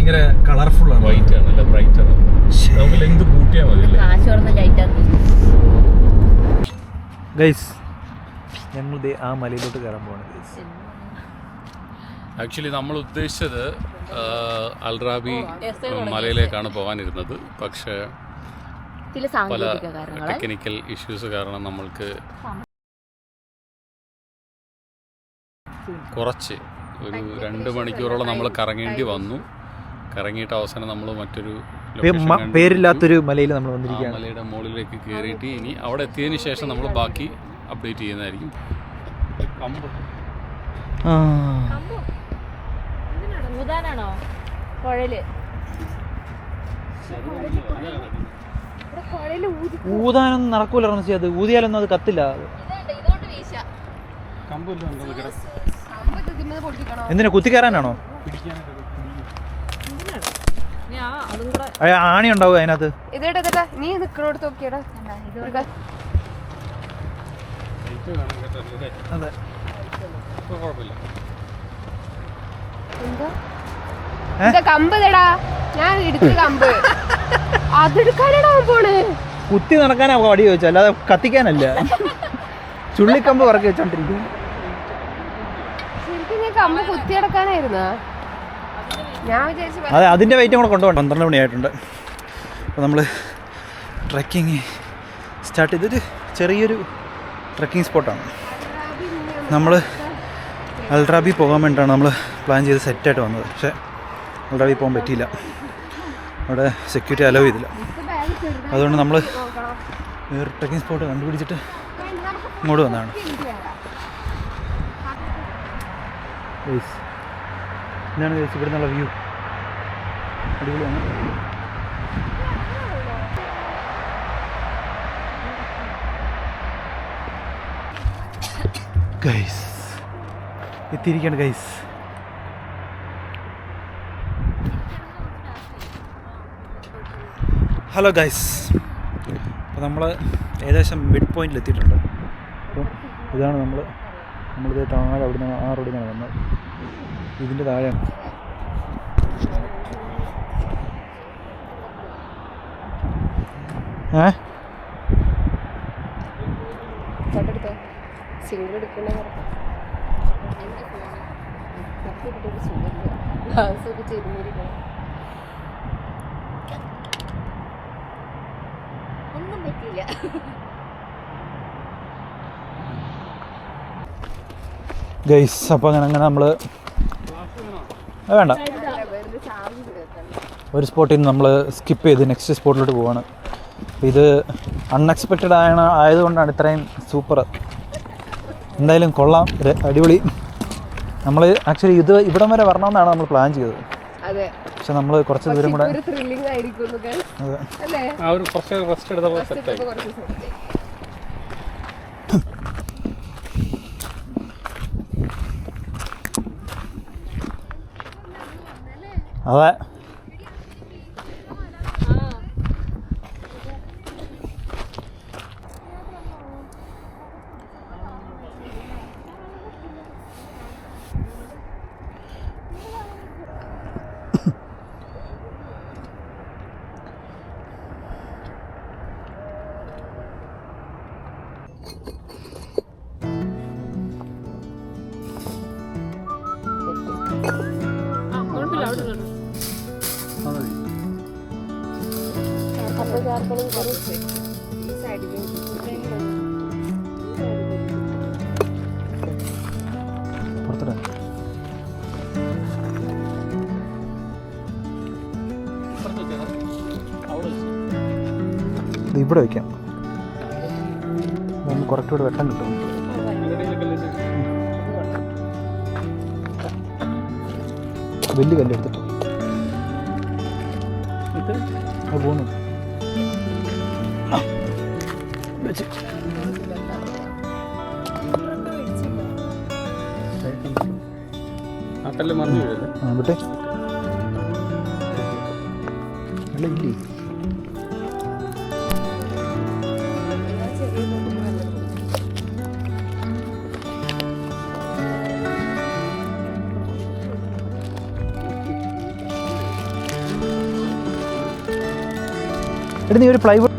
ഭയങ്കര കളർഫുൾ ആണ്, വൈറ്റ് ആണ്, നല്ല ബ്രൈറ്റ് ആണ്. നമുക്ക് ലെങ്ത് കൂട്ടിയാൽ മതി. ഗൈസ് ഞങ്ങൾ ആ മലയിലോട്ട് കയറാൻ പോവാണ് ഗൈസ്. ആക്ച്വലി നമ്മൾ ഉദ്ദേശിച്ചത് അൽറാബി മലയിലേക്കാണ് പോകാനിരുന്നത്. പക്ഷേ പല ടെക്നിക്കൽ ഇഷ്യൂസ് കാരണം നമ്മൾക്ക് കുറച്ച് ഒരു 2 മണിക്കൂറോളം നമ്മൾ കറങ്ങേണ്ടി വന്നു. കറങ്ങിയിട്ട് അവസാനം നമ്മൾ മറ്റൊരു പേരില്ലാത്തൊരു മലയിൽ നമ്മൾ വന്നിരിക്കുകയാണ്. മലയുടെ മുകളിലേക്ക് കയറിയിട്ട് ഇനി അവിടെ എത്തിയതിന് ശേഷം നമ്മൾ ബാക്കി അപ്ഡേറ്റ് ചെയ്യുന്നതായിരിക്കും. ഊതാനൊന്നും നടക്കൂല, അത് ഊതിയാലൊന്നും അത് കത്തില്ല. എന്തിനാ കുത്തി കയറാനാണോ? ആണി ഉണ്ടാവും അതിനകത്ത്. നീ നിക്കണോട് നോക്കിയടാ. എന്താ കമ്പ് തടാ, ഞാൻ എടുത്ത കമ്പ് അതെടുക്കാനാണോ പോണ്? കുത്തി നടക്കാനാ വടി ചോദിച്ചു, അല്ലാതെ കത്തിക്കാനല്ല. ചുള്ളിക്കമ്പ് പറക്കി വെച്ചോണ്ടിരിക്കും. ശരിക്കും ഞാൻ കമ്പ് കുത്തി നടക്കാനായിരുന്ന ഞാൻ വിചാരിച്ചു. അതെ, അതിൻ്റെ വെയിറ്റും കൂടെ കൊണ്ടുപോകണം. 12 മണിയായിട്ടുണ്ട്. അപ്പോൾ നമ്മൾ ട്രെക്കിങ് സ്റ്റാർട്ട് ചെയ്തൊരു ചെറിയൊരു ട്രെക്കിംഗ് സ്പോട്ടാണ്. നമ്മൾ അൽറാബി പോകാൻ വേണ്ടിയിട്ടാണ് നമ്മൾ പ്ലാൻ ചെയ്ത് സെറ്റായിട്ട് വന്നത്. പക്ഷേ അൽറാബി പോകാൻ പറ്റിയില്ല, അവിടെ സെക്യൂരിറ്റി അലോ ചെയ്തില്ല. അതുകൊണ്ട് നമ്മൾ വേറെ ട്രെക്കിംഗ് സ്പോട്ട് കണ്ടുപിടിച്ചിട്ട് ഇങ്ങോട്ട് വന്നതാണ്. ഇതാണ് ഇവിടെ നിന്നുള്ള വ്യൂ, അടിപൊളിയാണ്. ഗൈസ് എത്തിയിരിക്കുകയാണ് ഗൈസ്. ഹലോ ഗൈസ്, അപ്പോൾ നമ്മൾ ഏകദേശം മിഡ് പോയിന്റിൽ എത്തിയിട്ടുണ്ട്. അപ്പം ഇതാണ് നമ്മളിത് താഴെ അവിടെ നിന്ന് ആ റോഡിൽ നിന്നാണ് വന്നത്. ഇതിൻ്റെ താഴെയാണ് ഒന്നും പറ്റില്ല. ഗൈസ്. അപ്പോൾ അങ്ങനെ നമ്മൾ വേണ്ട ഒരു സ്പോട്ടിൽ നിന്ന് നമ്മൾ സ്കിപ്പ് ചെയ്ത് നെക്സ്റ്റ് സ്പോട്ടിലോട്ട് പോവാണ്. ഇത് അൺഎക്സ്പെക്റ്റഡ് ആയതുകൊണ്ടാണ് ഇത്രയും സൂപ്പർ. എന്തായാലും കൊള്ളാം, അടിപൊളി. നമ്മൾ ആക്ച്വലി ഇവിടം വരെ വരണമെന്നാണ് നമ്മൾ പ്ലാൻ ചെയ്തത്. പക്ഷെ നമ്മൾ കുറച്ച് ദൂരം കൂടെ അതെ. ഇവിടെ വയ്ക്കാം, കുറച്ചുകൂടെ വെട്ടം കിട്ടും. വലിയ കല്ലെടുത്തിട്ട് പോകുന്നു. വിട്ടെ അല്ല ഇല്ലേ. എടി നീ ഒരു പ്ലൈവുഡ്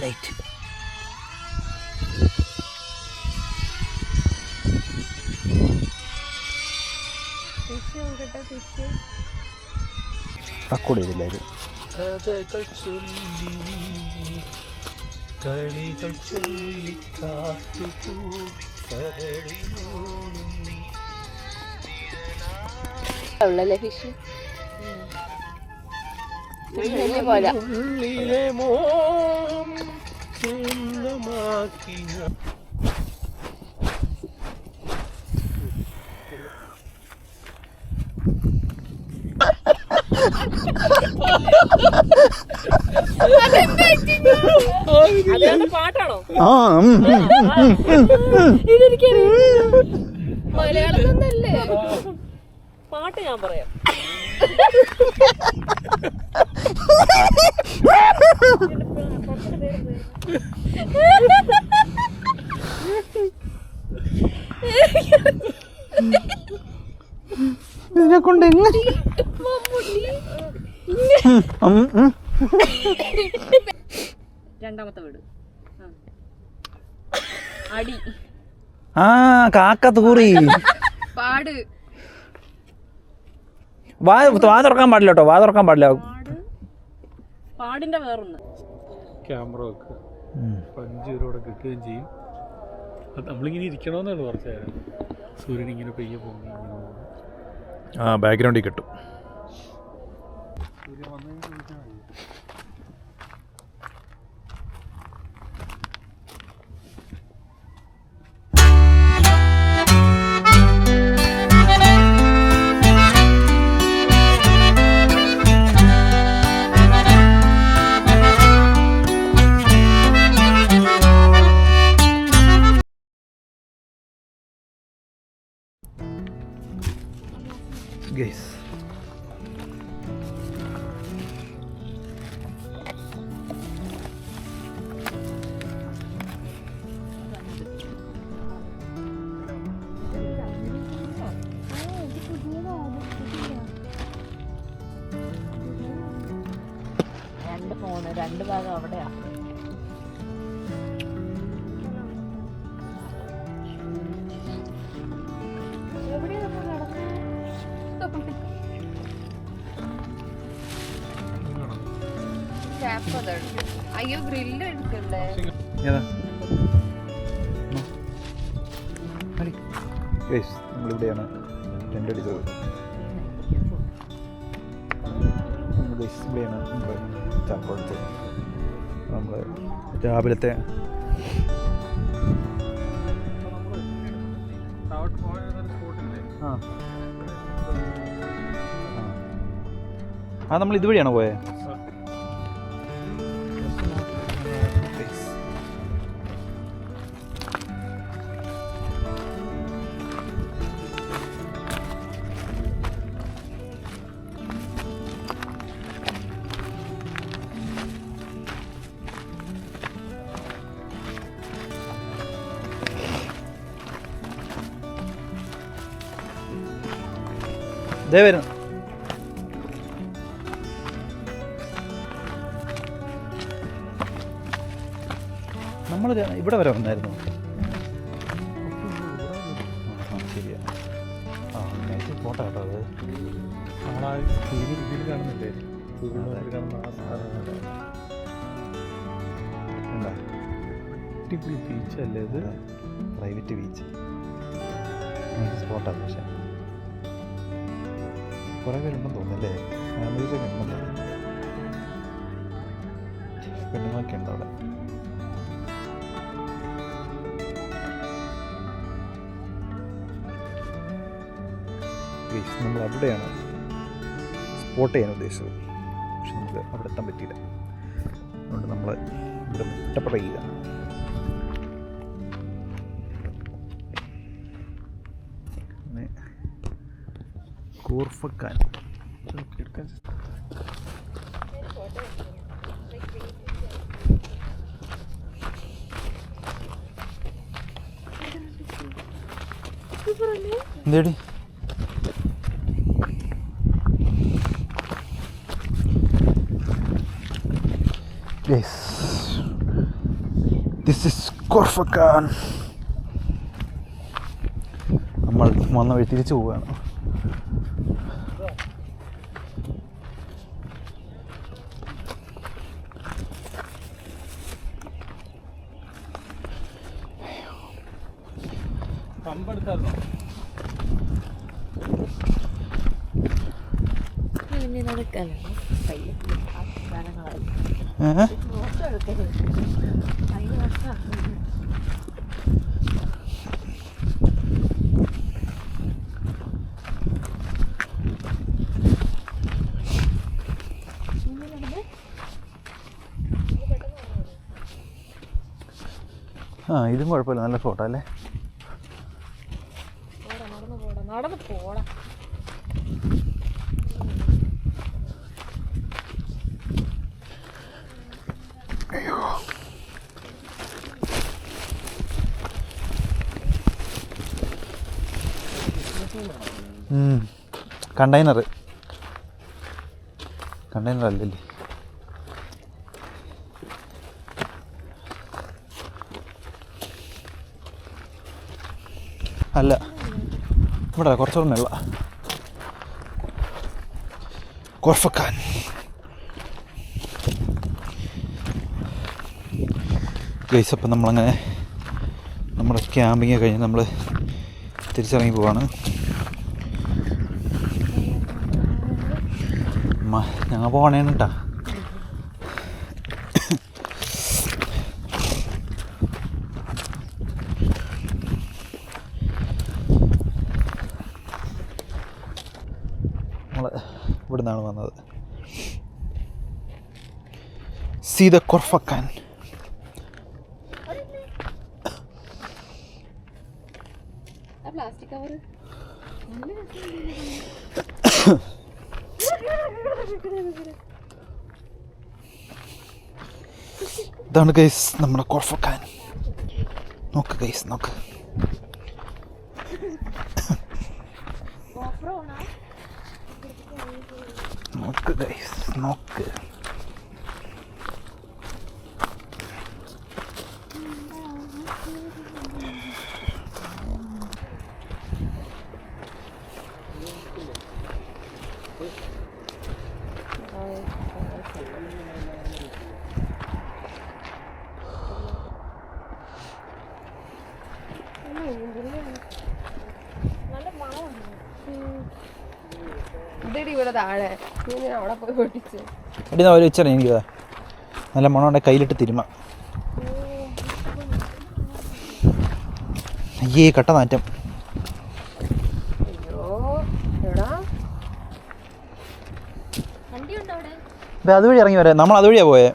ലൈറ്റ് റെക്കോർഡ് ചെയ്തില്ലായിരുന്നു. ഉള്ളല്ലേ ഫിഷ് പോലെ പാട്ടാണോ? മലയാളത്തിലല്ലേ പാട്ട്? ഞാൻ പറയാം. ഇതിനെ കൊണ്ട് എങ്ങനെ രണ്ടാമത്തെ വീട് അടി ആ കാക്ക തൂറി പാട് വാ തുറക്കാൻ പാടില്ല കേട്ടോ, വാ തുറക്കാൻ പാടില്ല. പാടിന്റെ വേറൊന്ന് ക്യാമറ വെക്കുക, 5 രൂപ കിട്ടുകയും ചെയ്യും. അത് നമ്മളിങ്ങനെ ഇരിക്കണമെന്നുള്ളൂ കുറച്ച് നേരം. സൂര്യൻ ഇങ്ങനെ പെയ്യെ പോകുന്നു. ആ ബാക്ക്ഗ്രൗണ്ടിൽ കിട്ടും. സൂര്യൻ വന്നു കഴിഞ്ഞാൽ ഗൈസ് രണ്ട് ഫോണ്, രണ്ട് ഭാഗം അവിടെയാ. അയ്യോ ഗ്രില്ല് എടുക്കണ്ടേ? നമ്മളിവിടെയാണ് ടെൻ്റ് അടിച്ചത്. ഇവിടെയാണ് നമ്മൾ ചാക്കോളത്ത് നമ്മൾ രാവിലത്തെ നമ്മൾ ഇതുവഴിയാണോ പോയത്? ദേ വരുന്നു. നമ്മൾ ഇവിടെ വരെ വന്നായിരുന്നു. ശരിയാ. ആ നൈറ്റ് ഫോട്ടോ കേട്ടോ അത്. നമ്മളാ ഇതിൽ കാണുന്നില്ലേ, കാണുന്ന ആ സാധനം എന്താ അടിപൊളി ബീച്ചല്ലേ ഇത്. പ്രൈവറ്റ് ബീച്ച് നൈറ്റ് സ്പോട്ടാണ്. പക്ഷേ കുറേ പേരുണ്ടെന്ന് തോന്നുന്നല്ലേ, ഫാമിലീസൊക്കെ ഉണ്ടെന്ന് തോന്നുന്നു. പെണ്ണുങ്ങളൊക്കെ ഉണ്ട് അവിടെ. നമ്മൾ അവിടെയാണ് സ്പോട്ട് ചെയ്യാൻ ഉദ്ദേശിച്ചത്. പക്ഷെ നമുക്ക് അവിടെ എത്താൻ പറ്റിയില്ല. അതുകൊണ്ട് നമ്മൾ ഇവിടെ മുട്ടപ്പട ചെയ്യുക. കോർഫക്കാൻ എന്തേടി Yes, this is Corfacan. നമ്മൾ വന്ന വഴി തിരിച്ചു പോവുകയാണ്. പമ്പെടുത്തായിരുന്നോ? ആ ഇതും കുഴപ്പമില്ല, നല്ല ഫോട്ടോ അല്ലേ. നടന്ന് പോടാ. കണ്ടെയ്നർ അല്ലല്ലേ. അല്ല, ഇവിടെ കുറച്ചുകൂടെ മെള്ള. Khor Fakkan guys. അപ്പം നമ്മളങ്ങനെ നമ്മുടെ ക്യാമ്പിങ് കഴിഞ്ഞ് നമ്മൾ തിരിച്ചിറങ്ങി പോവാണ്. ഞങ്ങൾ പോകണേന്ന് കേട്ടാ. നമ്മൾ ഇവിടെ നിന്നാണ് വന്നത്. See the Khorfakkan. Plastic cover ഇതാണ് ഗൈസ് നമ്മുടെ കോർഫക്കാൻ. നോക്ക് ഗൈസ്, നോക്ക്. നോക്ക് ഗൈസ്, നോക്ക്. ഇതടി ഇവിടെ താഴെ അവിടെ പോയി പൊട്ടിച്ച് എടി ഒരു വെച്ചാൽ എനിക്ക് നല്ല മണോടെ കയ്യിലിട്ട് തിരുമ. അയ്യേ കട്ട നാറ്റം. അതുവഴി ഇറങ്ങി വരാം. നമ്മൾ അതുവഴിയാണ് പോയേ.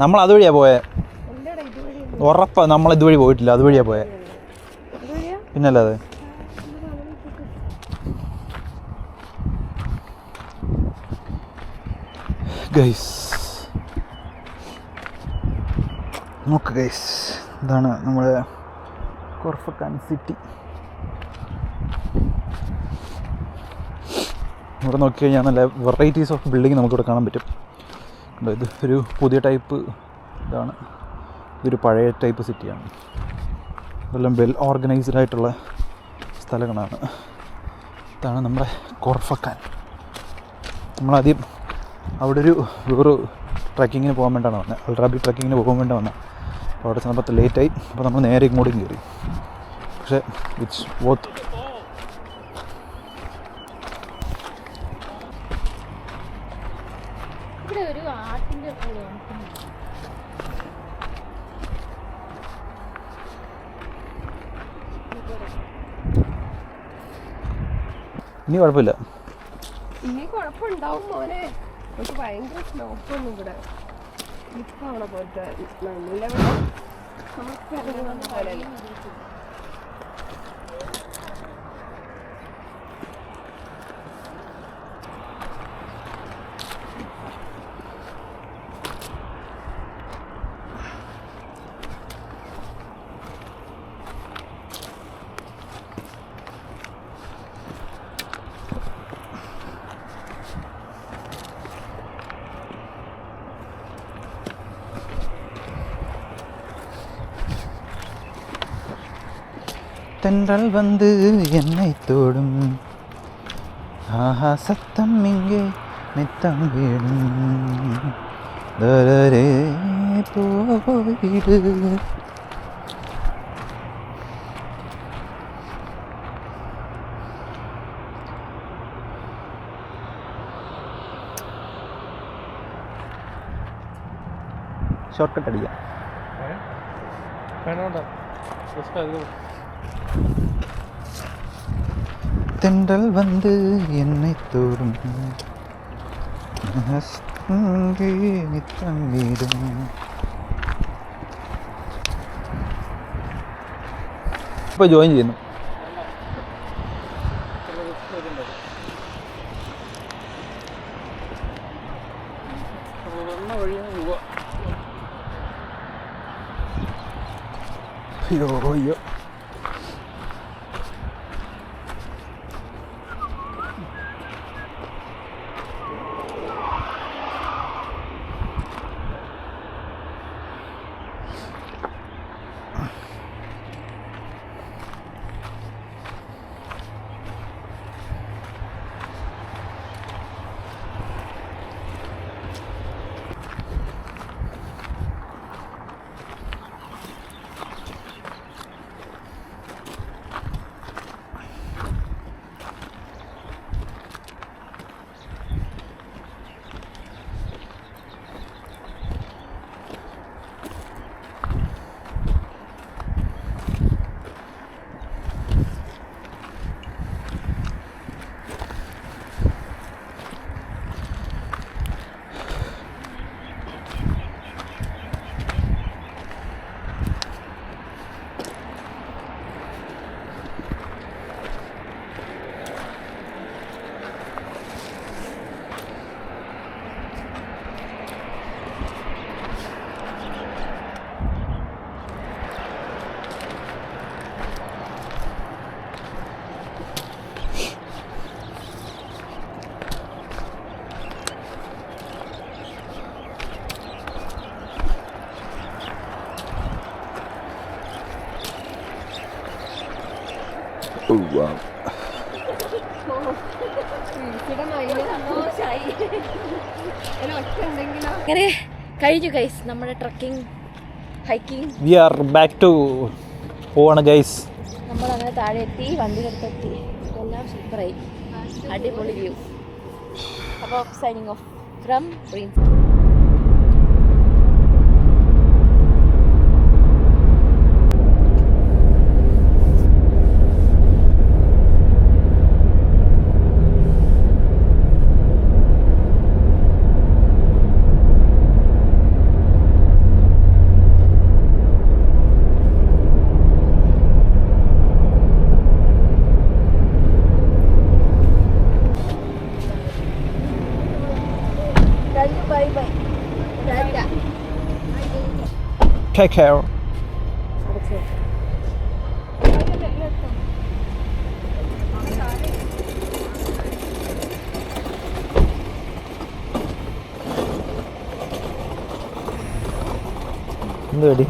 നമ്മൾ അതുവഴിയാണ് പോയേ. ഉറപ്പാ നമ്മൾ ഇതുവഴി പോയിട്ടില്ല, അതുവഴിയാണ് പോയേ. പിന്നല്ലാതെ ഗൈസ് നോക്ക് ഗൈസ്, ഇതാണ് നമ്മുടെ കോർഫക്കാൻ സിറ്റി. ഇവിടെ നോക്കി കഴിഞ്ഞാൽ നല്ല വെറൈറ്റീസ് ഓഫ് ബിൽഡിംഗ് നമുക്കിവിടെ കാണാൻ പറ്റും. ഇത് ഒരു പുതിയ ടൈപ്പ് ഇതാണ്, ഇതൊരു പഴയ ടൈപ്പ് സിറ്റിയാണ്. ഇതെല്ലാം വെൽ ഓർഗനൈസ്ഡ് ആയിട്ടുള്ള സ്ഥലങ്ങളാണ്. ഇതാണ് നമ്മുടെ കോർഫക്കാൻ. നമ്മളാദ്യം അവിടെ വേറൊരു ട്രക്കിങ്ങിന് പോകാൻ വേണ്ടിയാണ് വന്നത്, അൽറാബി ട്രക്കിങ്ങിന് പോകാൻ വേണ്ടി വന്നത്. അപ്പോൾ അവിടെ ചെന്നപ്പോൾ ലേറ്റായി. അപ്പോൾ നമ്മൾ നേരെ ഇങ്ങോട്ടും കയറി. പക്ഷേ ഇറ്റ്സ് വർത്ത്. ഇനി കുഴപ്പമില്ല. ഇനി കുഴപ്പമുണ്ടാവും മോനെ. പക്ഷെ ഭയങ്കര സ്ലോപ്പൊന്നും ഇവിടെ ഇപ്പാണ പോലത്തെ നല്ല தென்றல் வந்து என்னை தோடும், ஆஹா சத்தம் இங்கே நித்தம் வீடும், தரரே போயிடு. ഷോർട്ട് കട്ട് അടിക്കാം. தென்றல் வந்து என்னை தோடும், நித்தம் வீடும். ഇപ്പോൾ ജോയിൻ ചെയ്യുന്നു. അയ്യോ അയ്യോ. അങ്ങനെ കഴിഞ്ഞു ഗൈസ് നമ്മുടെ trekking hiking. We are back to പോവാണ് ഗൈസ്. നമ്മളങ്ങനെ താഴെ എത്തി, വണ്ടിയിലെടുത്തെത്തി, എല്ലാം സൂപ്പറായി, അടിപൊളി വ്യൂ. അപ്പോൾ signing off from Prince. Take care. എന്ത് പേടി?